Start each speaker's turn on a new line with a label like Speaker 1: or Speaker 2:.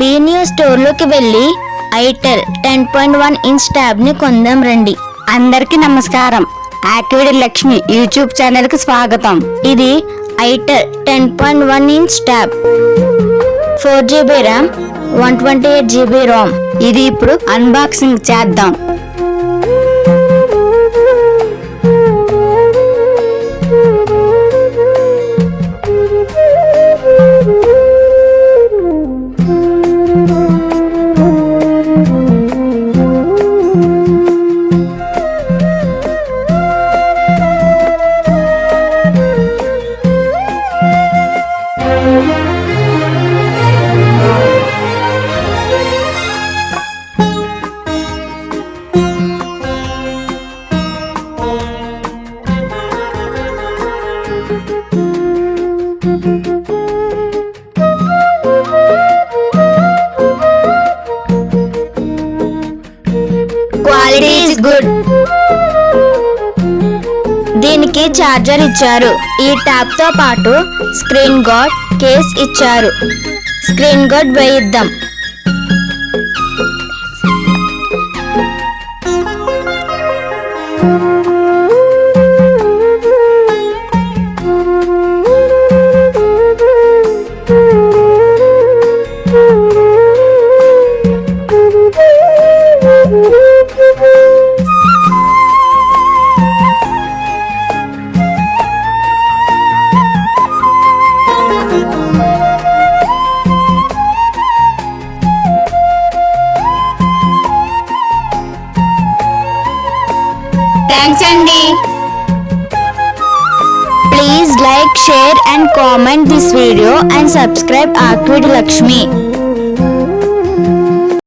Speaker 1: BNEW స్టోర్లోకి వెళ్ళి iTEL 10.1 inch tab ని కొందాం రండి.
Speaker 2: అందరికీ నమస్కారం. ఆకివిడు లక్ష్మి యూట్యూబ్ ఛానల్ కి స్వాగతం.
Speaker 1: ఇది iTEL 10.1 inch tab, 4GB RAM, 128GB ROM.
Speaker 2: ఇది ఇప్పుడు అన్బాక్సింగ్ చేద్దాం.
Speaker 1: Quality is good. దీనికి చార్జర్ ఇచ్చారు. ఈ ట్యాబ్ తో పాటు స్క్రీన్ గార్డ్, కేస్ ఇచ్చారు. స్క్రీన్ గార్డ్ వేయిద్దాం.
Speaker 2: థ్యాంక్స్ అండి.
Speaker 1: Please like, share and comment this video and subscribe AKIVIDU Lakshmi.